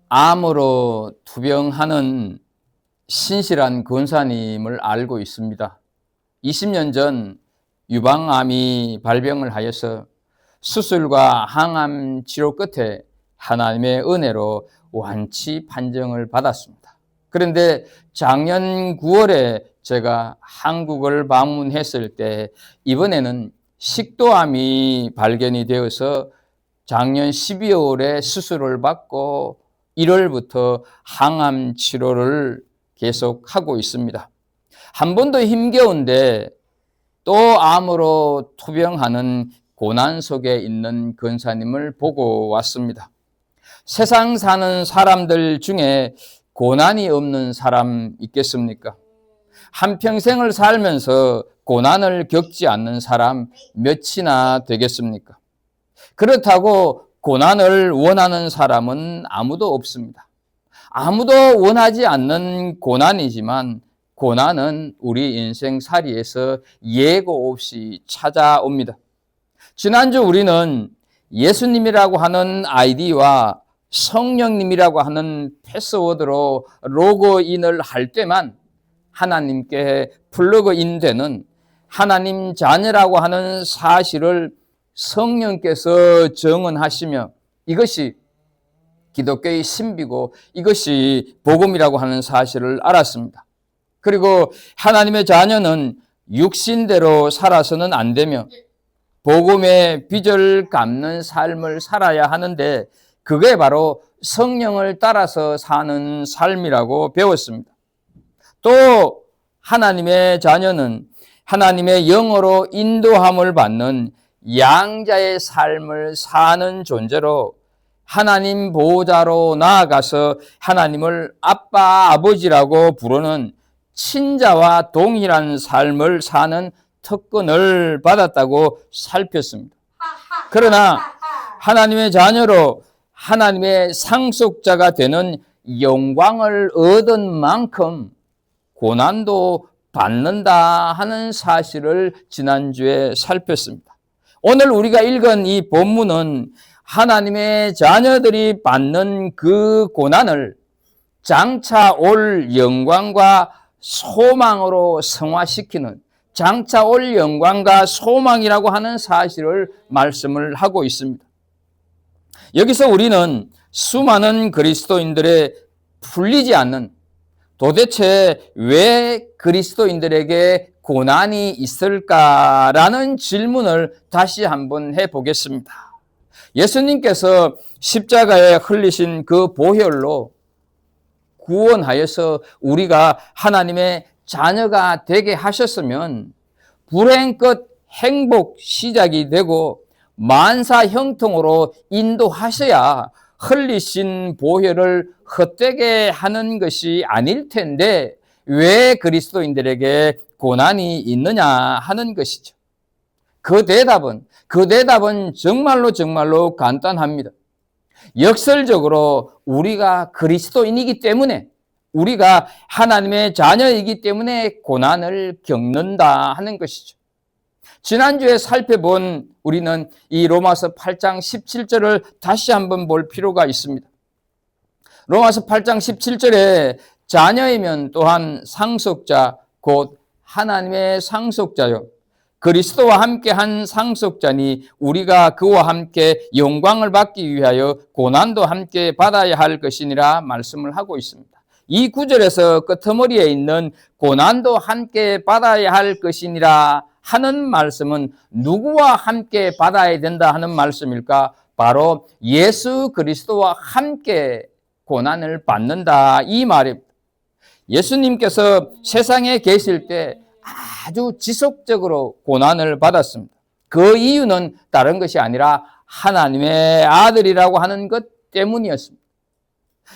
암으로 투병하는 신실한 권사님을 알고 있습니다. 20년 전 유방암이 발병을 하여서 수술과 항암 치료 끝에 하나님의 은혜로 완치 판정을 받았습니다. 그런데 작년 9월에 제가 한국을 방문했을 때 이번에는 식도암이 발견이 되어서 작년 12월에 수술을 받고 1월부터 항암 치료를 계속하고 있습니다. 한 번도 힘겨운데 또 암으로 투병하는 고난 속에 있는 권사님을 보고 왔습니다. 세상 사는 사람들 중에 고난이 없는 사람 있겠습니까? 한평생을 살면서 고난을 겪지 않는 사람 몇이나 되겠습니까? 그렇다고 고난을 원하는 사람은 아무도 없습니다. 아무도 원하지 않는 고난이지만 고난은 우리 인생살이에서 예고 없이 찾아옵니다. 지난주 우리는 예수님이라고 하는 아이디와 성령님이라고 하는 패스워드로 로그인을 할 때만 하나님께 플러그인되는 하나님 자녀라고 하는 사실을 성령께서 정언하시며 이것이 기독교의 신비고 이것이 복음이라고 하는 사실을 알았습니다. 그리고 하나님의 자녀는 육신대로 살아서는 안 되며 복음의 빚을 갚는 삶을 살아야 하는데 그게 바로 성령을 따라서 사는 삶이라고 배웠습니다. 또 하나님의 자녀는 하나님의 영으로 인도함을 받는 양자의 삶을 사는 존재로 하나님 보호자로 나아가서 하나님을 아빠, 아버지라고 부르는 친자와 동일한 삶을 사는 특권을 받았다고 살폈습니다. 그러나 하나님의 자녀로 하나님의 상속자가 되는 영광을 얻은 만큼 고난도 받는다 하는 사실을 지난주에 살폈습니다. 오늘 우리가 읽은 이 본문은 하나님의 자녀들이 받는 그 고난을 장차 올 영광과 소망으로 승화시키는 장차 올 영광과 소망이라고 하는 사실을 말씀을 하고 있습니다. 여기서 우리는 수많은 그리스도인들의 풀리지 않는 도대체 왜 그리스도인들에게 고난이 있을까라는 질문을 다시 한번 해보겠습니다. 예수님께서 십자가에 흘리신 그 보혈로 구원하여서 우리가 하나님의 자녀가 되게 하셨으면 불행 끝 행복 시작이 되고 만사 형통으로 인도하셔야 흘리신 보혈을 헛되게 하는 것이 아닐 텐데 왜 그리스도인들에게 고난이 있느냐 하는 것이죠. 그 대답은 정말로 간단합니다. 역설적으로 우리가 그리스도인이기 때문에 우리가 하나님의 자녀이기 때문에 고난을 겪는다 하는 것이죠. 지난주에 살펴본 우리는 이 로마서 8장 17절을 다시 한번 볼 필요가 있습니다. 로마서 8장 17절에 자녀이면 또한 상속자 곧 하나님의 상속자요 그리스도와 함께 한 상속자니 우리가 그와 함께 영광을 받기 위하여 고난도 함께 받아야 할 것이니라 말씀을 하고 있습니다. 이 구절에서 끄트머리에 있는 고난도 함께 받아야 할 것이니라 하는 말씀은 누구와 함께 받아야 된다 하는 말씀일까? 바로 예수 그리스도와 함께 고난을 받는다 이 말입니다. 예수님께서 세상에 계실 때 아주 지속적으로 고난을 받았습니다. 그 이유는 다른 것이 아니라 하나님의 아들이라고 하는 것 때문이었습니다.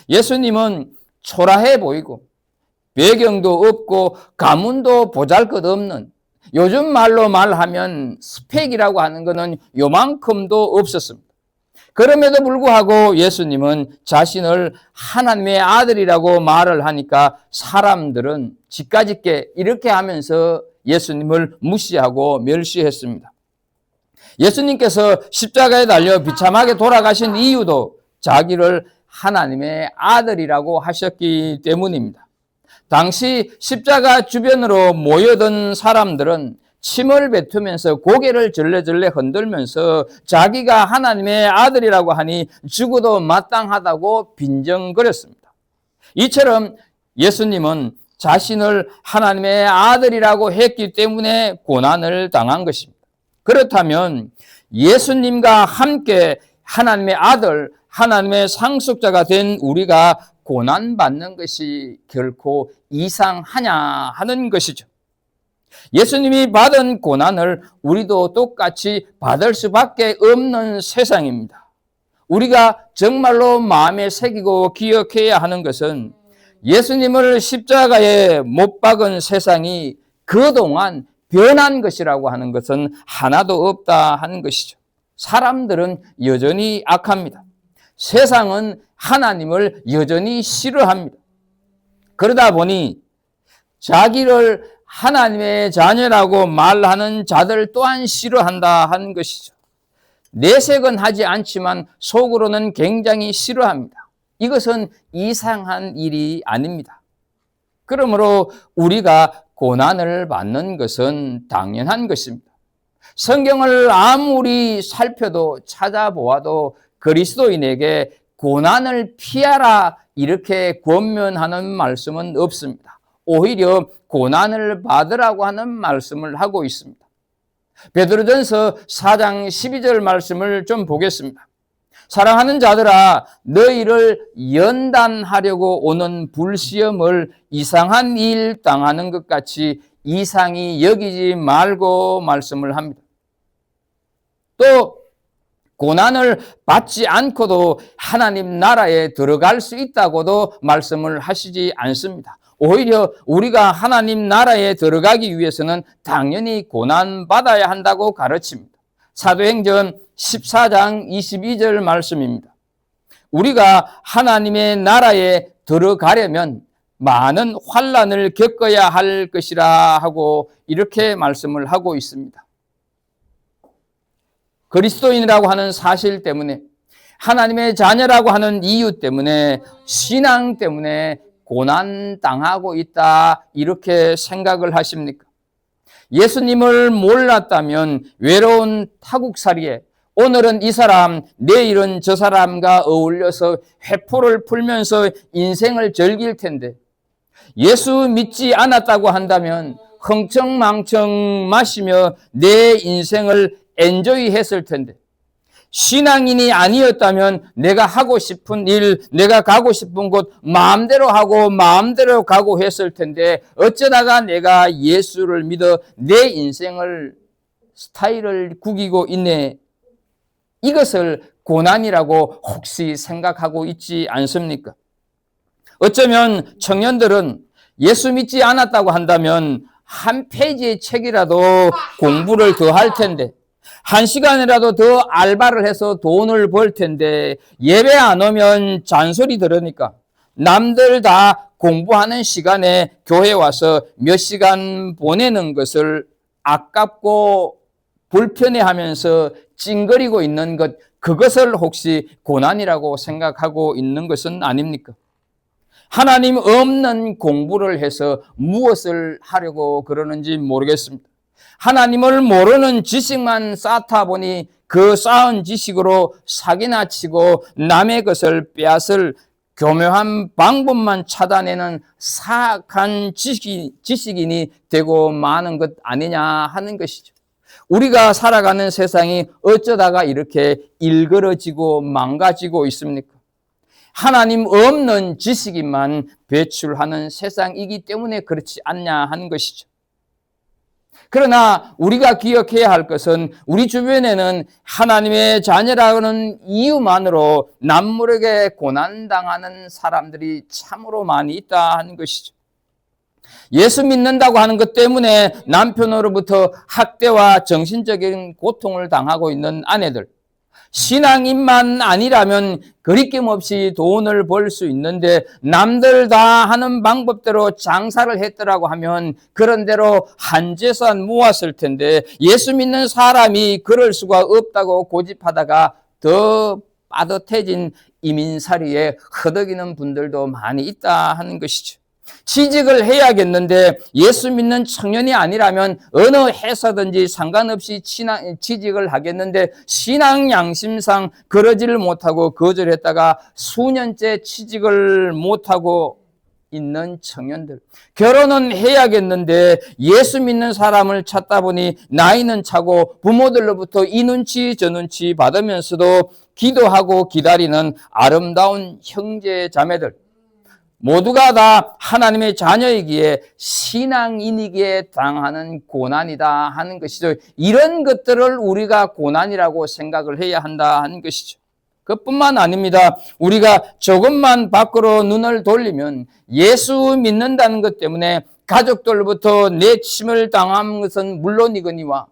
예수님은 초라해 보이고 배경도 없고 가문도 보잘것없는 요즘 말로 말하면 스펙이라고 하는 것은 요만큼도 없었습니다. 그럼에도 불구하고 예수님은 자신을 하나님의 아들이라고 말을 하니까 사람들은 지까짓게 이렇게 하면서 예수님을 무시하고 멸시했습니다. 예수님께서 십자가에 달려 비참하게 돌아가신 이유도 자기를 하나님의 아들이라고 하셨기 때문입니다. 당시 십자가 주변으로 모여든 사람들은 침을 뱉으면서 고개를 절레절레 흔들면서 자기가 하나님의 아들이라고 하니 죽어도 마땅하다고 빈정거렸습니다. 이처럼 예수님은 자신을 하나님의 아들이라고 했기 때문에 고난을 당한 것입니다. 그렇다면 예수님과 함께 하나님의 아들, 하나님의 상속자가 된 우리가 고난받는 것이 결코 이상하냐 하는 것이죠. 예수님이 받은 고난을 우리도 똑같이 받을 수밖에 없는 세상입니다. 우리가 정말로 마음에 새기고 기억해야 하는 것은 예수님을 십자가에 못 박은 세상이 그동안 변한 것이라고 하는 것은 하나도 없다 하는 것이죠. 사람들은 여전히 악합니다. 세상은 하나님을 여전히 싫어합니다. 그러다 보니 자기를 하나님의 자녀라고 말하는 자들 또한 싫어한다 하는 것이죠. 내색은 하지 않지만 속으로는 굉장히 싫어합니다. 이것은 이상한 일이 아닙니다. 그러므로 우리가 고난을 받는 것은 당연한 것입니다. 성경을 아무리 살펴도 찾아보아도 그리스도인에게 고난을 피하라 이렇게 권면하는 말씀은 없습니다. 오히려 고난을 받으라고 하는 말씀을 하고 있습니다. 베드로전서 4장 12절 말씀을 좀 보겠습니다. 사랑하는 자들아, 너희를 연단하려고 오는 불시험을 이상한 일 당하는 것 같이 이상히 여기지 말고 말씀을 합니다. 또 고난을 받지 않고도 하나님 나라에 들어갈 수 있다고도 말씀을 하시지 않습니다. 오히려 우리가 하나님 나라에 들어가기 위해서는 당연히 고난받아야 한다고 가르칩니다. 사도행전 14장 22절 말씀입니다. 우리가 하나님의 나라에 들어가려면 많은 환난을 겪어야 할 것이라 하고 이렇게 말씀을 하고 있습니다. 그리스도인이라고 하는 사실 때문에, 하나님의 자녀라고 하는 이유 때문에, 신앙 때문에 고난당하고 있다 이렇게 생각을 하십니까? 예수님을 몰랐다면 외로운 타국살이에 오늘은 이 사람, 내일은 저 사람과 어울려서 회포를 풀면서 인생을 즐길 텐데, 예수 믿지 않았다고 한다면 흥청망청 마시며 내 인생을 엔조이 했을 텐데, 신앙인이 아니었다면 내가 하고 싶은 일, 내가 가고 싶은 곳 마음대로 하고 마음대로 가고 했을 텐데, 어쩌다가 내가 예수를 믿어 내 인생을 스타일을 구기고 있네. 이것을 고난이라고 혹시 생각하고 있지 않습니까? 어쩌면 청년들은 예수 믿지 않았다고 한다면 한 페이지의 책이라도 공부를 더 할 텐데, 한 시간이라도 더 알바를 해서 돈을 벌 텐데, 예배 안 오면 잔소리 들으니까 남들 다 공부하는 시간에 교회 와서 몇 시간 보내는 것을 아깝고 불편해하면서 찡그리고 있는 것, 그것을 혹시 고난이라고 생각하고 있는 것은 아닙니까? 하나님 없는 공부를 해서 무엇을 하려고 그러는지 모르겠습니다. 하나님을 모르는 지식만 쌓다 보니 그 쌓은 지식으로 사기나 치고 남의 것을 빼앗을 교묘한 방법만 찾아내는 사악한 지식인이 되고 마는 것 아니냐 하는 것이죠. 우리가 살아가는 세상이 어쩌다가 이렇게 일그러지고 망가지고 있습니까? 하나님 없는 지식인만 배출하는 세상이기 때문에 그렇지 않냐 하는 것이죠. 그러나 우리가 기억해야 할 것은 우리 주변에는 하나님의 자녀라는 이유만으로 남모르게 고난당하는 사람들이 참으로 많이 있다 하는 것이죠. 예수 믿는다고 하는 것 때문에 남편으로부터 학대와 정신적인 고통을 당하고 있는 아내들, 신앙인만 아니라면 거리낌 없이 돈을 벌 수 있는데 남들 다 하는 방법대로 장사를 했더라고 하면 그런 대로 한 재산 모았을 텐데, 예수 믿는 사람이 그럴 수가 없다고 고집하다가 더 빠듯해진 이민살이에 허덕이는 분들도 많이 있다 하는 것이죠. 취직을 해야겠는데 예수 믿는 청년이 아니라면 어느 회사든지 상관없이 취직을 하겠는데 신앙 양심상 그러지를 못하고 거절했다가 수년째 취직을 못하고 있는 청년들, 결혼은 해야겠는데 예수 믿는 사람을 찾다 보니 나이는 차고 부모들로부터 이 눈치 저 눈치 받으면서도 기도하고 기다리는 아름다운 형제 자매들, 모두가 다 하나님의 자녀이기에 신앙인이기에 당하는 고난이다 하는 것이죠. 이런 것들을 우리가 고난이라고 생각을 해야 한다 하는 것이죠. 그뿐만 아닙니다. 우리가 조금만 밖으로 눈을 돌리면 예수 믿는다는 것 때문에 가족들로부터 내침을 당한 것은 물론이거니와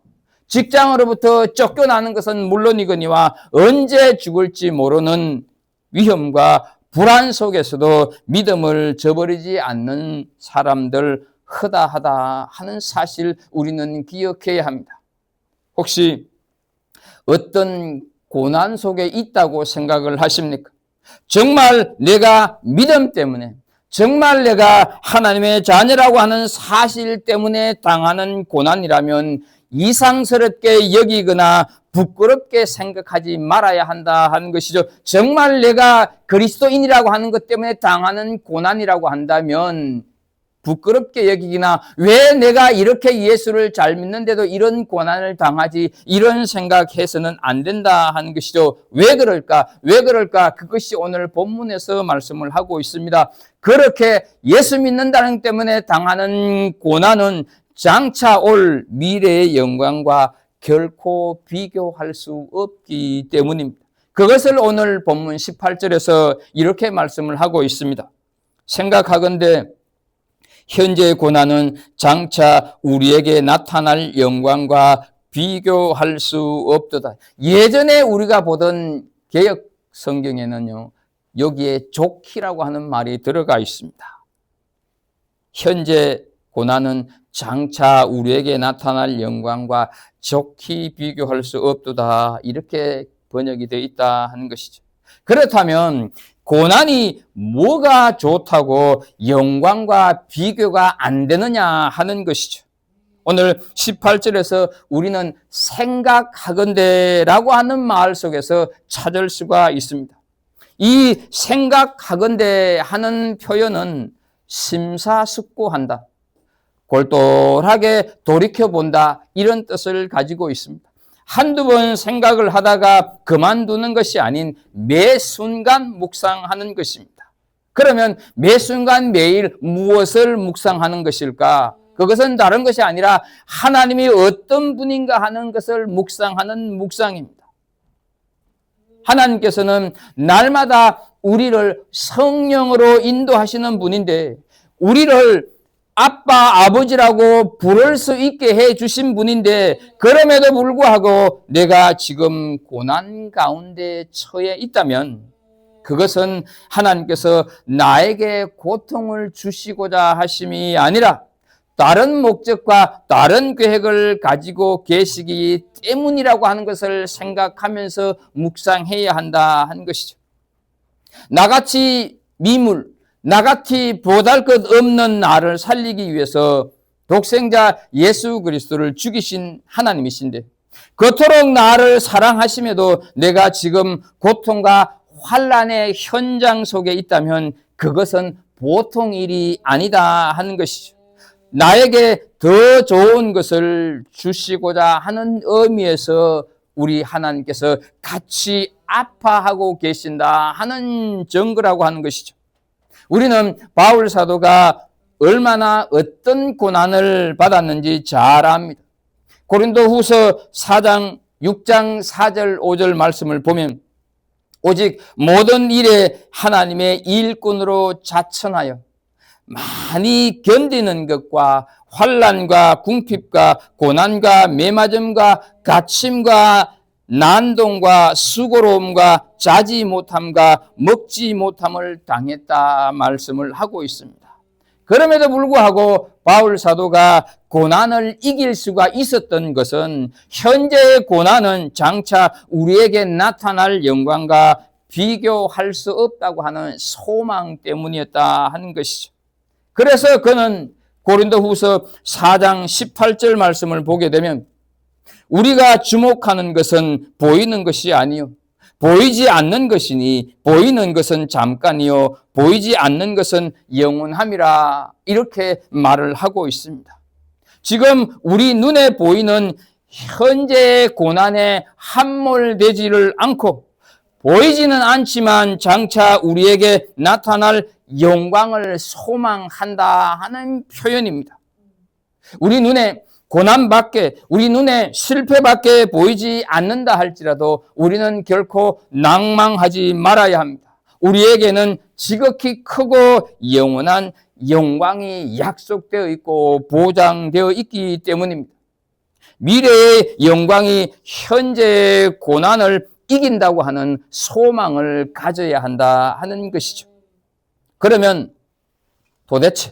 직장으로부터 쫓겨나는 것은 물론이거니와 언제 죽을지 모르는 위험과 불안 속에서도 믿음을 저버리지 않는 사람들 허다하다 하는 사실 우리는 기억해야 합니다. 혹시 어떤 고난 속에 있다고 생각을 하십니까? 정말 내가 믿음 때문에, 정말 내가 하나님의 자녀라고 하는 사실 때문에 당하는 고난이라면 이상스럽게 여기거나 부끄럽게 생각하지 말아야 한다 하는 것이죠. 정말 내가 그리스도인이라고 하는 것 때문에 당하는 고난이라고 한다면 부끄럽게 여기기나 왜 내가 이렇게 예수를 잘 믿는데도 이런 고난을 당하지, 이런 생각해서는 안 된다 하는 것이죠. 왜 그럴까? 왜 그럴까? 그것이 오늘 본문에서 말씀을 하고 있습니다. 그렇게 예수 믿는다는 것 때문에 당하는 고난은 장차 올 미래의 영광과 결코 비교할 수 없기 때문입니다. 그것을 오늘 본문 18절에서 이렇게 말씀을 하고 있습니다. 생각하건대 현재의 고난은 장차 우리에게 나타날 영광과 비교할 수 없도다. 예전에 우리가 보던 개역 성경에는요, 여기에 좋기라고 하는 말이 들어가 있습니다. 현재 고난은 장차 우리에게 나타날 영광과 좋게 비교할 수 없도다. 이렇게 번역이 되어 있다 하는 것이죠. 그렇다면 고난이 뭐가 좋다고 영광과 비교가 안 되느냐 하는 것이죠. 오늘 18절에서 우리는 생각하건대라고 하는 말 속에서 찾을 수가 있습니다. 이 생각하건대 하는 표현은 심사숙고한다, 골똘하게 돌이켜본다, 이런 뜻을 가지고 있습니다. 한두 번 생각을 하다가 그만두는 것이 아닌 매 순간 묵상하는 것입니다. 그러면 매 순간 매일 무엇을 묵상하는 것일까? 그것은 다른 것이 아니라 하나님이 어떤 분인가 하는 것을 묵상하는 묵상입니다. 하나님께서는 날마다 우리를 성령으로 인도하시는 분인데 우리를 아빠, 아버지라고 부를 수 있게 해 주신 분인데 그럼에도 불구하고 내가 지금 고난 가운데 처해 있다면 그것은 하나님께서 나에게 고통을 주시고자 하심이 아니라 다른 목적과 다른 계획을 가지고 계시기 때문이라고 하는 것을 생각하면서 묵상해야 한다 하는 것이죠. 나같이 미물, 나같이 보잘것없는 나를 살리기 위해서 독생자 예수 그리스도를 죽이신 하나님이신데 그토록 나를 사랑하심에도 내가 지금 고통과 환난의 현장 속에 있다면 그것은 보통 일이 아니다 하는 것이죠. 나에게 더 좋은 것을 주시고자 하는 의미에서 우리 하나님께서 같이 아파하고 계신다 하는 증거라고 하는 것이죠. 우리는 바울 사도가 얼마나 어떤 고난을 받았는지 잘 압니다. 고린도후서 4장 6장 4절 5절 말씀을 보면 오직 모든 일에 하나님의 일꾼으로 자천하여 많이 견디는 것과 환난과 궁핍과 고난과 매맞음과 갇힘과 난동과 수고로움과 자지 못함과 먹지 못함을 당했다 말씀을 하고 있습니다. 그럼에도 불구하고 바울 사도가 고난을 이길 수가 있었던 것은 현재의 고난은 장차 우리에게 나타날 영광과 비교할 수 없다고 하는 소망 때문이었다 하는 것이죠. 그래서 그는 고린도후서 4장 18절 말씀을 보게 되면 우리가 주목하는 것은 보이는 것이 아니요 보이지 않는 것이니 보이는 것은 잠깐이요 보이지 않는 것은 영원함이라 이렇게 말을 하고 있습니다. 지금 우리 눈에 보이는 현재의 고난에 함몰되지를 않고 보이지는 않지만 장차 우리에게 나타날 영광을 소망한다 하는 표현입니다. 우리 눈에 고난밖에, 우리 눈에 실패밖에 보이지 않는다 할지라도 우리는 결코 낭망하지 말아야 합니다. 우리에게는 지극히 크고 영원한 영광이 약속되어 있고 보장되어 있기 때문입니다. 미래의 영광이 현재의 고난을 이긴다고 하는 소망을 가져야 한다 하는 것이죠. 그러면 도대체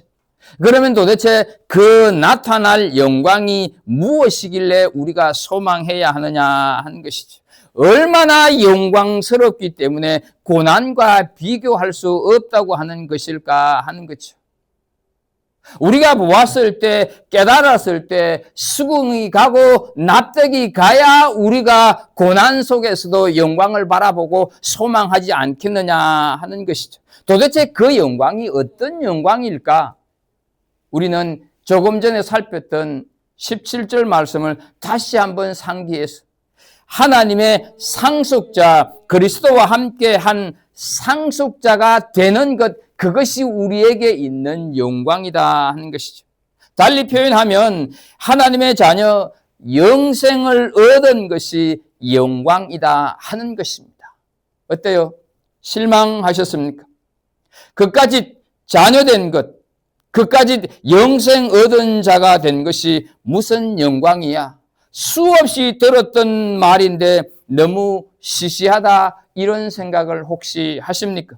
그 나타날 영광이 무엇이길래 우리가 소망해야 하느냐 하는 것이죠. 얼마나 영광스럽기 때문에 고난과 비교할 수 없다고 하는 것일까 하는 거죠. 우리가 보았을 때, 깨달았을 때 수긍이 가고 납득이 가야 우리가 고난 속에서도 영광을 바라보고 소망하지 않겠느냐 하는 것이죠. 도대체 그 영광이 어떤 영광일까? 우리는 조금 전에 살폈던 17절 말씀을 다시 한번 상기해서 하나님의 상속자 그리스도와 함께 한 상속자가 되는 것, 그것이 우리에게 있는 영광이다 하는 것이죠. 달리 표현하면 하나님의 자녀 영생을 얻은 것이 영광이다 하는 것입니다. 어때요? 실망하셨습니까? 그까지 자녀된 것, 그까지 영생 얻은 자가 된 것이 무슨 영광이야? 수없이 들었던 말인데 너무 시시하다 이런 생각을 혹시 하십니까?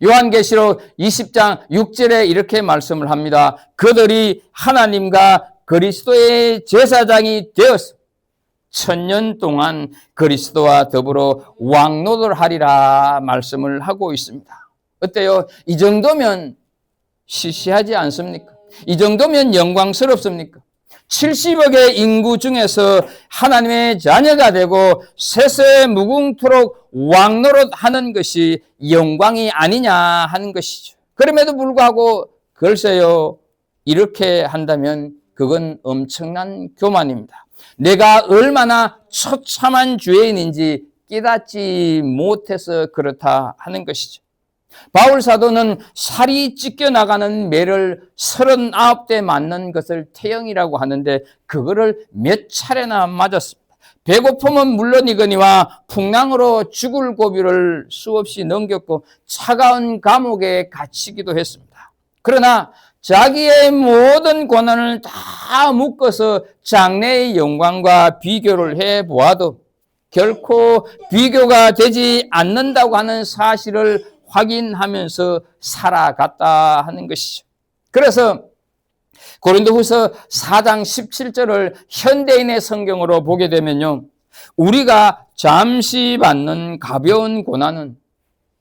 요한계시록 20장 6절에 이렇게 말씀을 합니다. 그들이 하나님과 그리스도의 제사장이 되어서 1000년 동안 그리스도와 더불어 왕노를 하리라 말씀을 하고 있습니다. 어때요? 이 정도면 시시하지 않습니까? 이 정도면 영광스럽습니까? 70억의 인구 중에서 하나님의 자녀가 되고 세세 무궁토록 왕노릇 하는 것이 영광이 아니냐 하는 것이죠. 그럼에도 불구하고 글쎄요, 이렇게 한다면 그건 엄청난 교만입니다. 내가 얼마나 처참한 죄인인지 깨닫지 못해서 그렇다 하는 것이죠. 바울 사도는 살이 찢겨나가는 매를 39대 맞는 것을 태형이라고 하는데 그거를 몇 차례나 맞았습니다. 배고픔은 물론이거니와 풍랑으로 죽을 고비를 수없이 넘겼고 차가운 감옥에 갇히기도 했습니다. 그러나 자기의 모든 고난을 다 묶어서 장래의 영광과 비교를 해보아도 결코 비교가 되지 않는다고 하는 사실을 확인하면서 살아갔다 하는 것이죠. 그래서 고린도후서 4장 17절을 현대인의 성경으로 보게 되면요, 우리가 잠시 받는 가벼운 고난은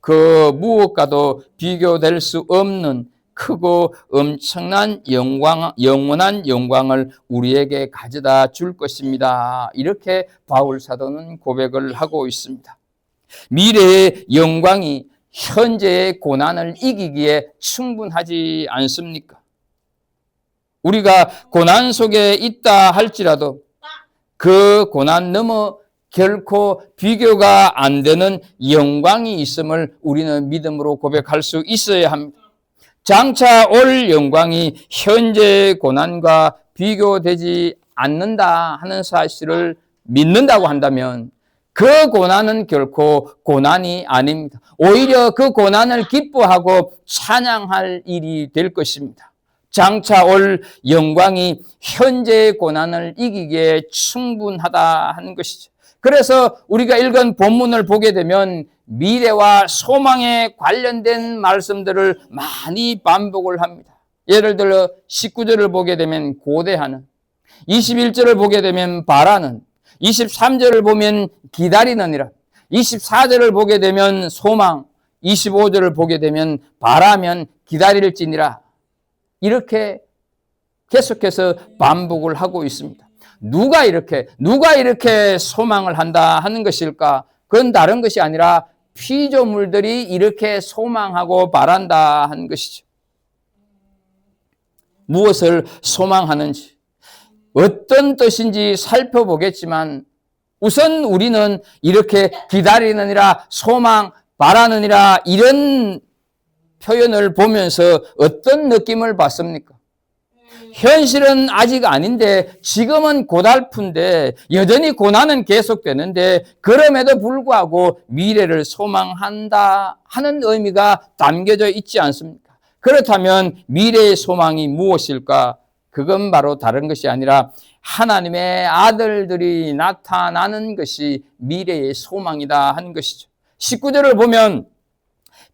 그 무엇과도 비교될 수 없는 크고 엄청난 영원한 영광을 우리에게 가져다 줄 것입니다. 이렇게 바울 사도는 고백을 하고 있습니다. 미래의 영광이 현재의 고난을 이기기에 충분하지 않습니까? 우리가 고난 속에 있다 할지라도 그 고난 넘어 결코 비교가 안 되는 영광이 있음을 우리는 믿음으로 고백할 수 있어야 합니다. 장차 올 영광이 현재의 고난과 비교되지 않는다 하는 사실을 믿는다고 한다면 그 고난은 결코 고난이 아닙니다. 오히려 그 고난을 기뻐하고 찬양할 일이 될 것입니다. 장차 올 영광이 현재의 고난을 이기기에 충분하다 하는 것이죠. 그래서 우리가 읽은 본문을 보게 되면 미래와 소망에 관련된 말씀들을 많이 반복을 합니다. 예를 들어 19절을 보게 되면 고대하는, 21절을 보게 되면 바라는, 23절을 보면 기다리느니라, 24절을 보게 되면 소망, 25절을 보게 되면 바라면 기다릴지니라. 이렇게 계속해서 반복을 하고 있습니다. 누가 이렇게 소망을 한다 하는 것일까? 그건 다른 것이 아니라 피조물들이 이렇게 소망하고 바란다 하는 것이죠. 무엇을 소망하는지, 어떤 뜻인지 살펴보겠지만 우선 우리는 이렇게 기다리느니라, 소망, 바라느니라 이런 표현을 보면서 어떤 느낌을 받습니까? 현실은 아직 아닌데 지금은 고달픈데 여전히 고난은 계속되는데 그럼에도 불구하고 미래를 소망한다 하는 의미가 담겨져 있지 않습니까? 그렇다면 미래의 소망이 무엇일까? 그건 바로 다른 것이 아니라 하나님의 아들들이 나타나는 것이 미래의 소망이다 하는 것이죠. 19절을 보면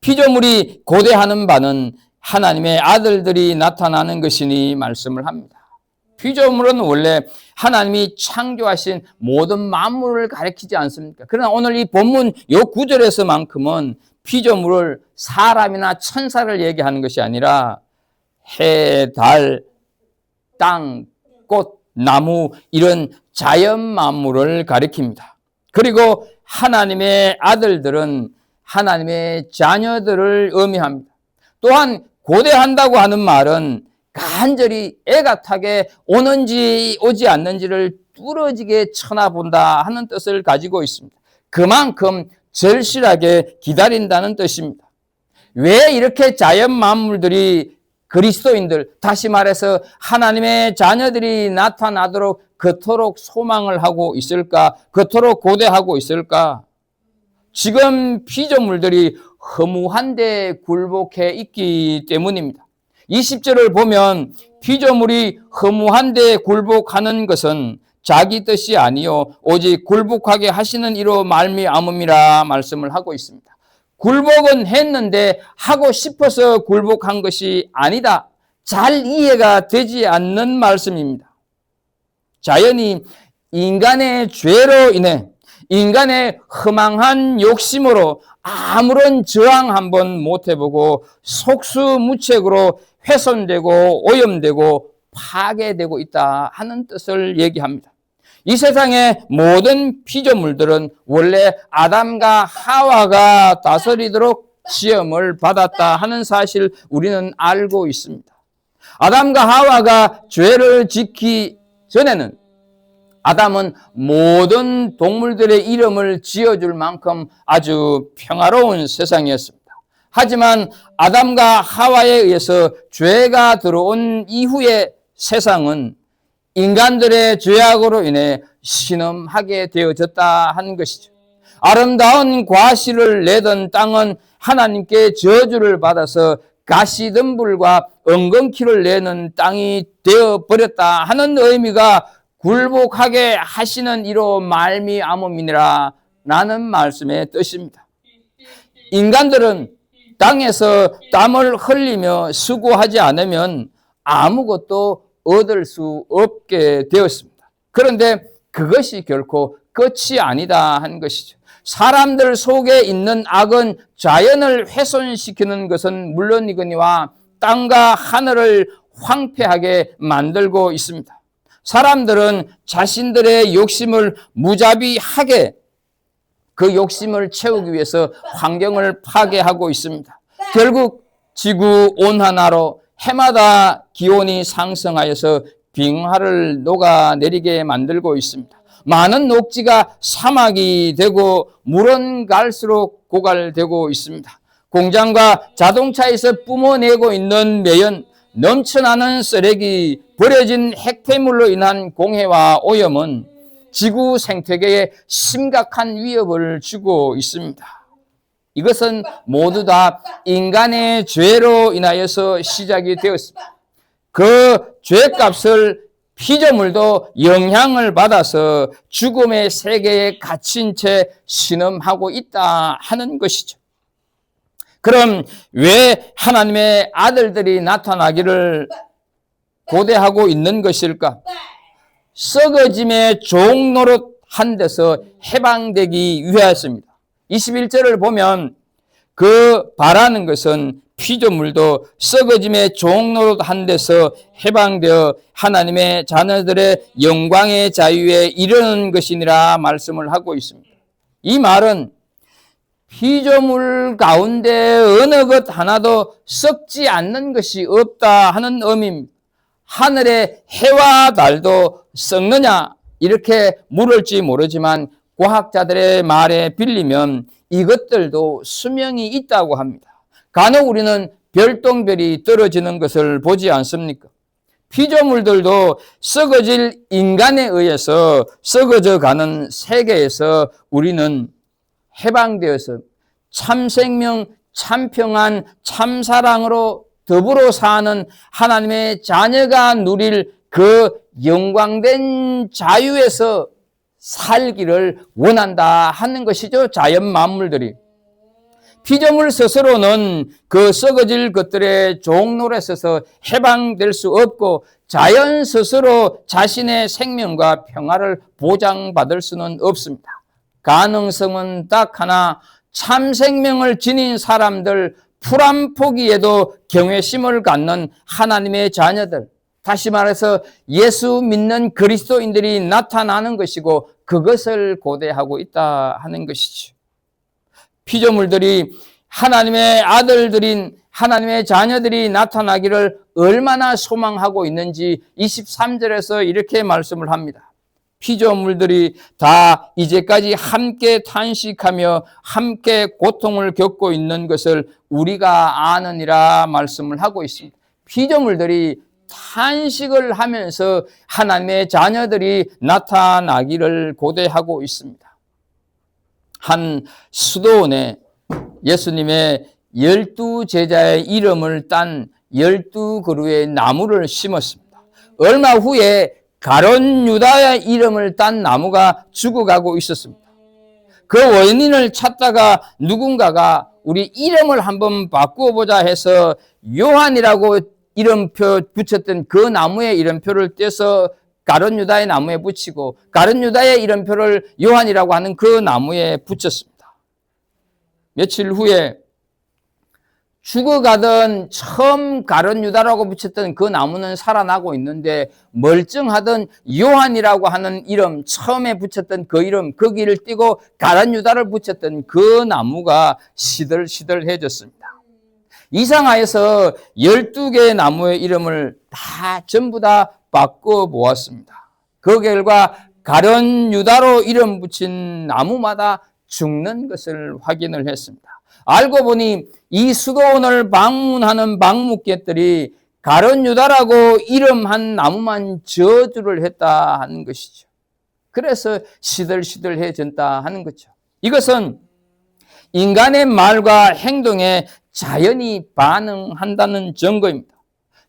피조물이 고대하는 바는 하나님의 아들들이 나타나는 것이니 말씀을 합니다. 피조물은 원래 하나님이 창조하신 모든 만물을 가리키지 않습니까? 그러나 오늘 이 본문 요 구절에서만큼은 피조물을 사람이나 천사를 얘기하는 것이 아니라 해, 달, 땅, 꽃, 나무 이런 자연 만물을 가리킵니다. 그리고 하나님의 아들들은 하나님의 자녀들을 의미합니다. 또한 고대한다고 하는 말은 간절히 애가타게 오는지 오지 않는지를 뚫어지게 쳐다본다 하는 뜻을 가지고 있습니다. 그만큼 절실하게 기다린다는 뜻입니다. 왜 이렇게 자연 만물들이 그리스도인들, 다시 말해서 하나님의 자녀들이 나타나도록 그토록 소망을 하고 있을까? 그토록 고대하고 있을까? 지금 피조물들이 허무한데 굴복해 있기 때문입니다. 20절을 보면 피조물이 허무한데 굴복하는 것은 자기 뜻이 아니요 오직 굴복하게 하시는 이로 말미암음이라 말씀을 하고 있습니다. 굴복은 했는데 하고 싶어서 굴복한 것이 아니다. 잘 이해가 되지 않는 말씀입니다. 자연이 인간의 죄로 인해 인간의 허망한 욕심으로 아무런 저항 한번 못 해보고 속수무책으로 훼손되고 오염되고 파괴되고 있다 하는 뜻을 얘기합니다. 이 세상의 모든 피조물들은 원래 아담과 하와가 다스리도록 지음을 받았다 하는 사실 우리는 알고 있습니다. 아담과 하와가 죄를 짓기 전에는 아담은 모든 동물들의 이름을 지어줄 만큼 아주 평화로운 세상이었습니다. 하지만 아담과 하와에 의해서 죄가 들어온 이후의 세상은 인간들의 죄악으로 인해 신음하게 되어졌다 하는 것이죠. 아름다운 과실을 내던 땅은 하나님께 저주를 받아서 가시덤불과 엉겅퀴를 내는 땅이 되어버렸다 하는 의미가 굴복하게 하시는 이로 말미암음이니라 라는 말씀의 뜻입니다. 인간들은 땅에서 땀을 흘리며 수고하지 않으면 아무것도 얻을 수 없게 되었습니다. 그런데 그것이 결코 끝이 아니다 하는 것이죠. 사람들 속에 있는 악은 자연을 훼손시키는 것은 물론이거니와 땅과 하늘을 황폐하게 만들고 있습니다. 사람들은 자신들의 욕심을 무자비하게 그 욕심을 채우기 위해서 환경을 파괴하고 있습니다. 결국 지구 온난화로 해마다 기온이 상승하여서 빙하를 녹아내리게 만들고 있습니다. 많은 녹지가 사막이 되고 물은 갈수록 고갈되고 있습니다. 공장과 자동차에서 뿜어내고 있는 매연, 넘쳐나는 쓰레기, 버려진 핵폐물로 인한 공해와 오염은 지구 생태계에 심각한 위협을 주고 있습니다. 이것은 모두 다 인간의 죄로 인하여서 시작이 되었습니다. 그 죄값을 피조물도 영향을 받아서 죽음의 세계에 갇힌 채 신음하고 있다 하는 것이죠. 그럼 왜 하나님의 아들들이 나타나기를 고대하고 있는 것일까? 썩어짐의 종노릇 한 데서 해방되기 위하였습니다. 21절을 보면 그 바라는 것은 피조물도 썩어짐의 종로한 데서 해방되어 하나님의 자녀들의 영광의 자유에 이르는 것이니라 말씀을 하고 있습니다. 이 말은 피조물 가운데 어느 것 하나도 썩지 않는 것이 없다 하는 의미입니다. 하늘의 해와 달도 썩느냐 이렇게 물을지 모르지만 과학자들의 말에 빌리면 이것들도 수명이 있다고 합니다. 간혹 우리는 별똥별이 떨어지는 것을 보지 않습니까? 피조물들도 썩어질 인간에 의해서 썩어져 가는 세계에서 우리는 해방되어서 참생명, 참평안, 참사랑으로 더불어 사는 하나님의 자녀가 누릴 그 영광된 자유에서 살기를 원한다 하는 것이죠. 자연 만물들이. 피조물 스스로는 그 썩어질 것들의 종로에 서서 해방될 수 없고 자연 스스로 자신의 생명과 평화를 보장받을 수는 없습니다. 가능성은 딱 하나, 참생명을 지닌 사람들, 풀 한 포기에도 경외심을 갖는 하나님의 자녀들, 다시 말해서 예수 믿는 그리스도인들이 나타나는 것이고 그것을 고대하고 있다 하는 것이죠. 피조물들이 하나님의 아들들인 하나님의 자녀들이 나타나기를 얼마나 소망하고 있는지 23절에서 이렇게 말씀을 합니다. 피조물들이 다 이제까지 함께 탄식하며 함께 고통을 겪고 있는 것을 우리가 아느니라 말씀을 하고 있습니다. 피조물들이 탄식을 하면서 하나님의 자녀들이 나타나기를 고대하고 있습니다. 한 수도원에 예수님의 12제자의 이름을 딴 12그루의 나무를 심었습니다. 얼마 후에 가룟 유다의 이름을 딴 나무가 죽어가고 있었습니다. 그 원인을 찾다가 누군가가 우리 이름을 한번 바꾸어보자 해서 요한이라고 이름표 붙였던 그 나무의 이름표를 떼서 가룟 유다의 나무에 붙이고 가룟 유다의 이름표를 요한이라고 하는 그 나무에 붙였습니다. 며칠 후에 죽어가던 처음 가룟 유다라고 붙였던 그 나무는 살아나고 있는데 멀쩡하던 요한이라고 하는 이름, 처음에 붙였던 그 이름, 거기를 띄고 가룟 유다를 붙였던 그 나무가 시들시들해졌습니다. 이상하여서 12개의 나무의 이름을 전부 다 바꿔 보았습니다. 그 결과 가룟 유다로 이름 붙인 나무마다 죽는 것을 확인을 했습니다. 알고 보니 이 수도원을 방문하는 방문객들이 가룟 유다라고 이름한 나무만 저주를 했다 하는 것이죠. 그래서 시들시들해졌다 하는 거죠. 이것은 인간의 말과 행동에 자연히 반응한다는 증거입니다.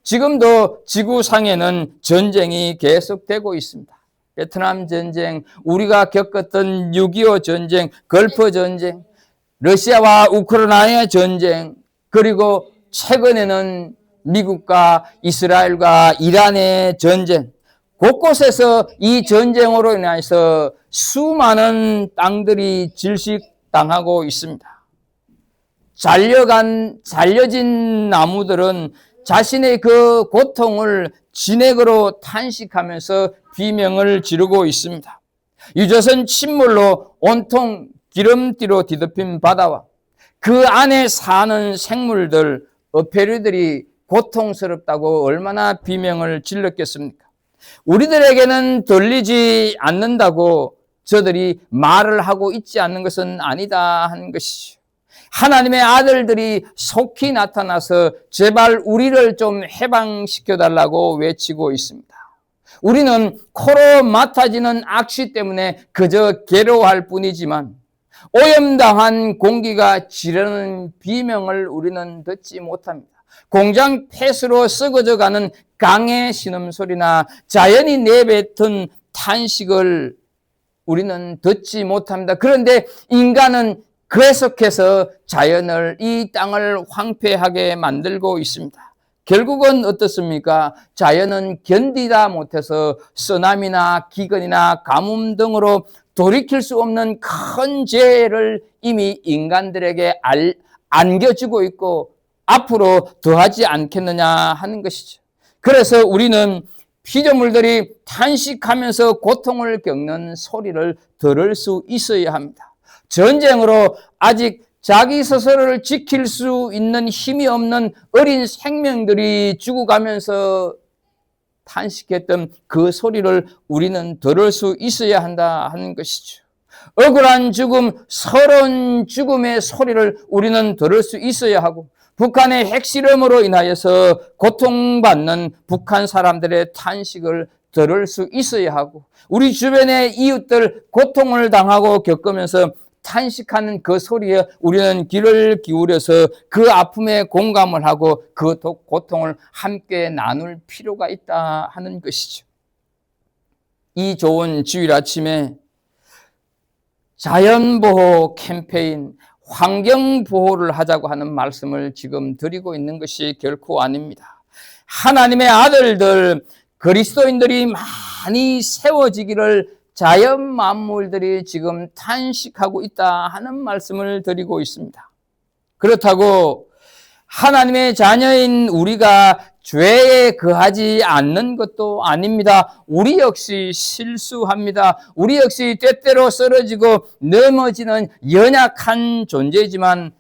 지금도 지구상에는 전쟁이 계속되고 있습니다. 베트남 전쟁, 우리가 겪었던 6.25 전쟁, 걸프 전쟁, 러시아와 우크라이나의 전쟁, 그리고 최근에는 미국과 이스라엘과 이란의 전쟁, 곳곳에서 이 전쟁으로 인해서 수많은 땅들이 질식당하고 있습니다. 잘려진 나무들은 자신의 그 고통을 진액으로 탄식하면서 비명을 지르고 있습니다. 유조선 침몰로 온통 기름띠로 뒤덮인 바다와 그 안에 사는 생물들, 어패류들이 고통스럽다고 얼마나 비명을 질렀겠습니까? 우리들에게는 들리지 않는다고 저들이 말을 하고 있지 않는 것은 아니다 하는 것이죠. 하나님의 아들들이 속히 나타나서 제발 우리를 좀 해방시켜달라고 외치고 있습니다. 우리는 코로 맡아지는 악취 때문에 그저 괴로워할 뿐이지만 오염당한 공기가 지르는 비명을 우리는 듣지 못합니다. 공장 폐수로 썩어져가는 강의 신음소리나 자연이 내뱉은 탄식을 우리는 듣지 못합니다. 그런데 인간은 계속해서 자연을, 이 땅을 황폐하게 만들고 있습니다. 결국은 어떻습니까? 자연은 견디다 못해서 쓰나미나 기근이나 가뭄 등으로 돌이킬 수 없는 큰 죄를 이미 인간들에게 안겨주고 있고 앞으로 더하지 않겠느냐 하는 것이죠. 그래서 우리는 피조물들이 탄식하면서 고통을 겪는 소리를 들을 수 있어야 합니다. 전쟁으로 아직 자기 스스로를 지킬 수 있는 힘이 없는 어린 생명들이 죽어가면서 탄식했던 그 소리를 우리는 들을 수 있어야 한다 하는 것이죠. 억울한 죽음, 서러운 죽음의 소리를 우리는 들을 수 있어야 하고, 북한의 핵실험으로 인하여서 고통받는 북한 사람들의 탄식을 들을 수 있어야 하고, 우리 주변의 이웃들 고통을 당하고 겪으면서 탄식하는 그 소리에 우리는 귀를 기울여서 그 아픔에 공감을 하고 그 고통을 함께 나눌 필요가 있다 하는 것이죠. 이 좋은 주일 아침에 자연보호 캠페인, 환경보호를 하자고 하는 말씀을 지금 드리고 있는 것이 결코 아닙니다. 하나님의 아들들, 그리스도인들이 많이 세워지기를 자연 만물들이 지금 탄식하고 있다 하는 말씀을 드리고 있습니다. 그렇다고 하나님의 자녀인 우리가 죄에 거하지 않는 것도 아닙니다. 우리 역시 실수합니다. 우리 역시 때때로 쓰러지고 넘어지는 연약한 존재지만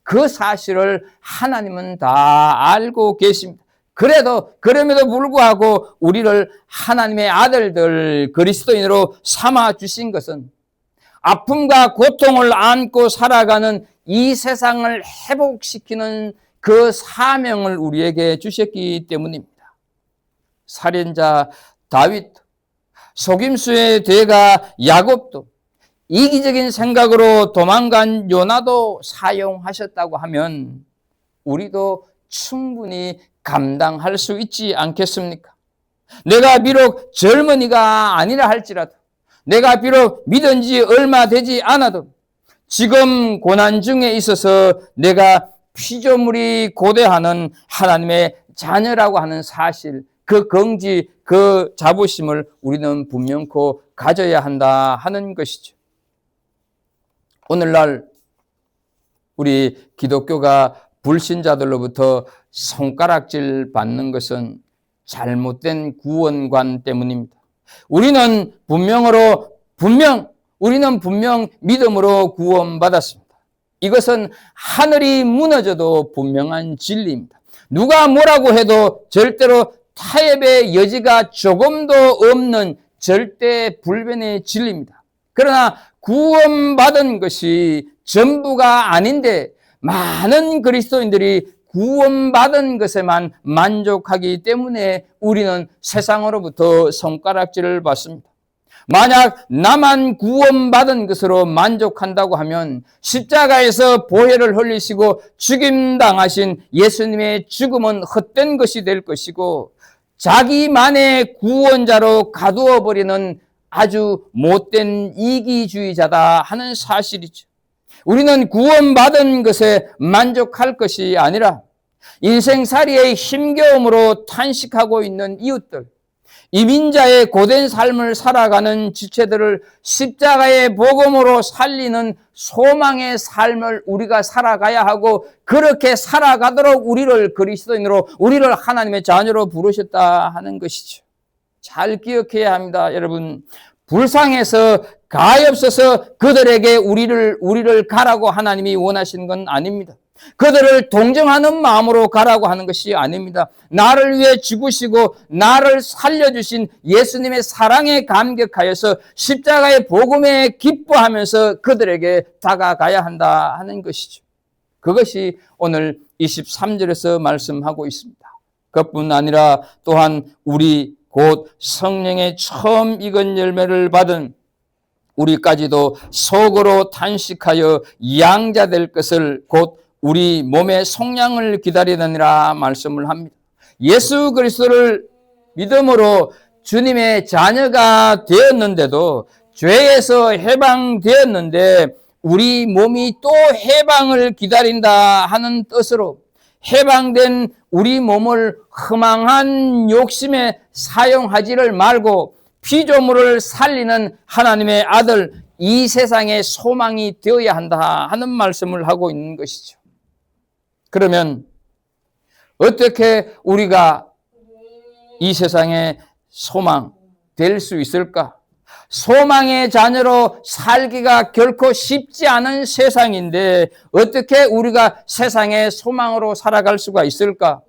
그 사실을 하나님은 다 알고 계십니다. 그럼에도 불구하고 우리를 하나님의 아들들 그리스도인으로 삼아 주신 것은 아픔과 고통을 안고 살아가는 이 세상을 회복시키는 그 사명을 우리에게 주셨기 때문입니다. 살인자 다윗, 속임수의 대가 야곱도, 이기적인 생각으로 도망간 요나도 사용하셨다고 하면 우리도 충분히 감당할 수 있지 않겠습니까? 내가 비록 젊은이가 아니라 할지라도, 내가 비록 믿은 지 얼마 되지 않아도 지금 고난 중에 있어서 내가 피조물이 고대하는 하나님의 자녀라고 하는 사실, 그 긍지, 그 자부심을 우리는 분명코 가져야 한다 하는 것이죠. 오늘날 우리 기독교가 불신자들로부터 손가락질 받는 것은 잘못된 구원관 때문입니다. 우리는 분명 믿음으로 구원받았습니다. 이것은 하늘이 무너져도 분명한 진리입니다. 누가 뭐라고 해도 절대로 타협의 여지가 조금도 없는 절대 불변의 진리입니다. 그러나 구원받은 것이 전부가 아닌데 많은 그리스도인들이 구원받은 것에만 만족하기 때문에 우리는 세상으로부터 손가락질을 받습니다. 만약 나만 구원받은 것으로 만족한다고 하면 십자가에서 보혈을 흘리시고 죽임당하신 예수님의 죽음은 헛된 것이 될 것이고 자기만의 구원자로 가두어버리는 아주 못된 이기주의자다 하는 사실이죠. 우리는 구원받은 것에 만족할 것이 아니라 인생살이의 힘겨움으로 탄식하고 있는 이웃들, 이민자의 고된 삶을 살아가는 지체들을 십자가의 복음으로 살리는 소망의 삶을 우리가 살아가야 하고 그렇게 살아가도록 우리를 그리스도인으로, 우리를 하나님의 자녀로 부르셨다 하는 것이죠. 잘 기억해야 합니다. 여러분, 불쌍해서 가엾어서 그들에게 우리를 가라고 하나님이 원하시는 건 아닙니다. 그들을 동정하는 마음으로 가라고 하는 것이 아닙니다. 나를 위해 죽으시고 나를 살려주신 예수님의 사랑에 감격하여서 십자가의 복음에 기뻐하면서 그들에게 다가가야 한다 하는 것이죠. 그것이 오늘 23절에서 말씀하고 있습니다. 그뿐 아니라 또한 우리 곧 성령의 처음 익은 열매를 받은 우리까지도 속으로 탄식하여 양자될 것을 곧 우리 몸의 속량을 기다리느니라 말씀을 합니다. 예수 그리스도를 믿음으로 주님의 자녀가 되었는데도 죄에서 해방되었는데 우리 몸이 또 해방을 기다린다 하는 뜻으로 해방된 우리 몸을 허망한 욕심에 사용하지를 말고 피조물을 살리는 하나님의 아들 이 세상의 소망이 되어야 한다 하는 말씀을 하고 있는 것이죠. 그러면 어떻게 우리가 이 세상의 소망 될 수 있을까? 소망의 자녀로 살기가 결코 쉽지 않은 세상인데 어떻게 우리가 세상의 소망으로 살아갈 수가 있을까?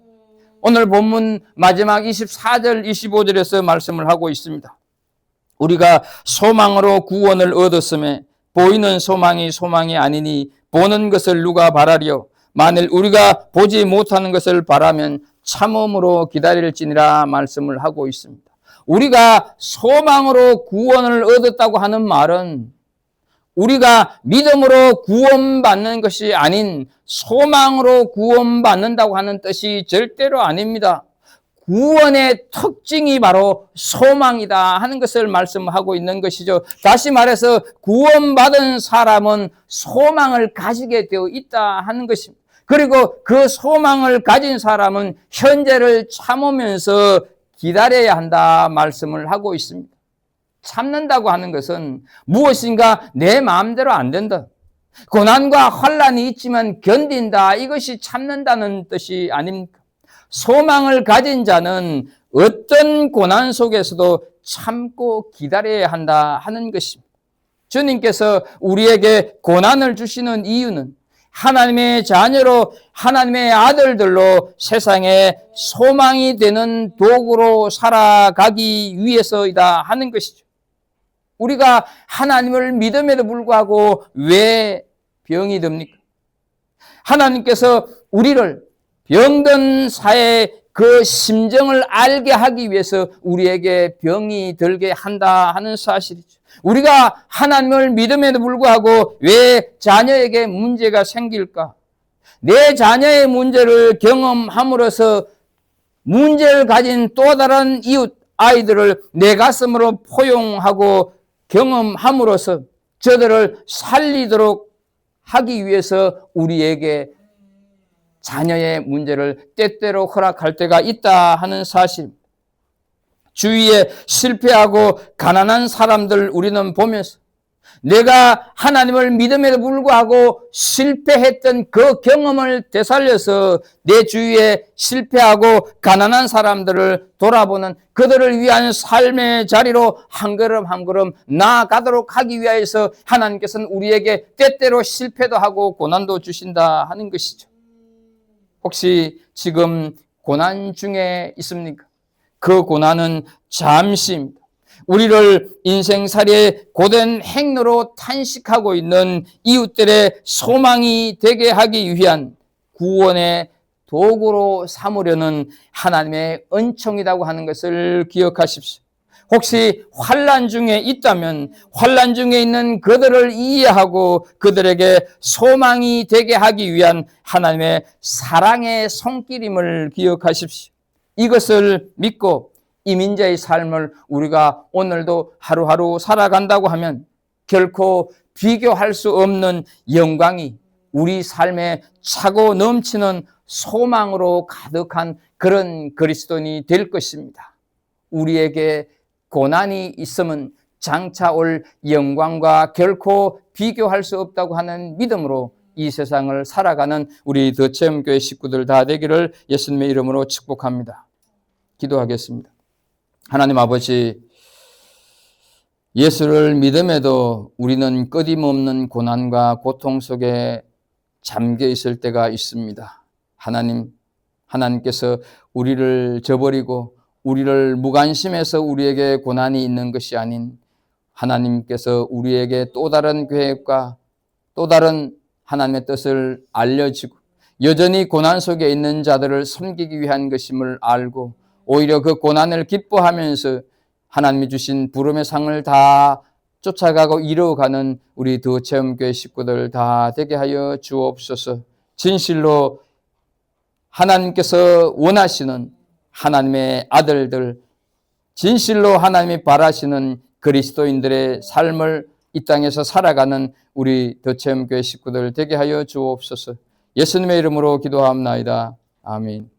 오늘 본문 마지막 24절, 25절에서 말씀을 하고 있습니다. 우리가 소망으로 구원을 얻었음에 보이는 소망이 소망이 아니니 보는 것을 누가 바라리요? 만일 우리가 보지 못하는 것을 바라면 참음으로 기다릴지니라 말씀을 하고 있습니다. 우리가 소망으로 구원을 얻었다고 하는 말은 우리가 믿음으로 구원받는 것이 아닌 소망으로 구원받는다고 하는 뜻이 절대로 아닙니다. 구원의 특징이 바로 소망이다 하는 것을 말씀하고 있는 것이죠. 다시 말해서 구원받은 사람은 소망을 가지게 되어 있다 하는 것입니다. 그리고 그 소망을 가진 사람은 현재를 참으면서 기다려야 한다 말씀을 하고 있습니다. 참는다고 하는 것은 무엇인가 내 마음대로 안 된다. 고난과 환난이 있지만 견딘다. 이것이 참는다는 뜻이 아닙니까? 소망을 가진 자는 어떤 고난 속에서도 참고 기다려야 한다 하는 것입니다. 주님께서 우리에게 고난을 주시는 이유는 하나님의 자녀로 하나님의 아들들로 세상에 소망이 되는 도구로 살아가기 위해서이다 하는 것이죠. 우리가 하나님을 믿음에도 불구하고 왜 병이 듭니까? 하나님께서 우리를 병든 사의 그 심정을 알게 하기 위해서 우리에게 병이 들게 한다 하는 사실이죠. 우리가 하나님을 믿음에도 불구하고 왜 자녀에게 문제가 생길까? 내 자녀의 문제를 경험함으로써 문제를 가진 또 다른 이웃 아이들을 내 가슴으로 포용하고 경험함으로써 저들을 살리도록 하기 위해서 우리에게 자녀의 문제를 때때로 허락할 때가 있다 하는 사실. 주위에 실패하고 가난한 사람들 우리는 보면서 내가 하나님을 믿음에도 불구하고 실패했던 그 경험을 되살려서 내 주위에 실패하고 가난한 사람들을 돌아보는 그들을 위한 삶의 자리로 한 걸음 한 걸음 나아가도록 하기 위해서 하나님께서는 우리에게 때때로 실패도 하고 고난도 주신다 하는 것이죠. 혹시 지금 고난 중에 있습니까? 그 고난은 잠시입니다. 우리를 인생살이의 고된 행로로 탄식하고 있는 이웃들의 소망이 되게 하기 위한 구원의 도구로 삼으려는 하나님의 은총이라고 하는 것을 기억하십시오. 혹시 환난 중에 있다면 환난 중에 있는 그들을 이해하고 그들에게 소망이 되게 하기 위한 하나님의 사랑의 손길임을 기억하십시오. 이것을 믿고 이민자의 삶을 우리가 오늘도 하루하루 살아간다고 하면 결코 비교할 수 없는 영광이 우리 삶에 차고 넘치는 소망으로 가득한 그런 그리스도인이 될 것입니다. 우리에게 고난이 있으면 장차 올 영광과 결코 비교할 수 없다고 하는 믿음으로 이 세상을 살아가는 우리 더체험교회 식구들 다 되기를 예수님의 이름으로 축복합니다. 기도하겠습니다. 하나님 아버지, 예수를 믿음에도 우리는 끊임없는 고난과 고통 속에 잠겨 있을 때가 있습니다. 하나님께서 우리를 저버리고 우리를 무관심해서 우리에게 고난이 있는 것이 아닌 하나님께서 우리에게 또 다른 계획과 또 다른 하나님의 뜻을 알려주고 여전히 고난 속에 있는 자들을 섬기기 위한 것임을 알고 오히려 그 고난을 기뻐하면서 하나님이 주신 부름의 상을 다 쫓아가고 이루어가는 우리 더체험교회 식구들 다 되게 하여 주옵소서. 진실로 하나님께서 원하시는 하나님의 아들들, 진실로 하나님이 바라시는 그리스도인들의 삶을 이 땅에서 살아가는 우리 더체험교회 식구들 되게 하여 주옵소서. 예수님의 이름으로 기도합나이다. 아멘.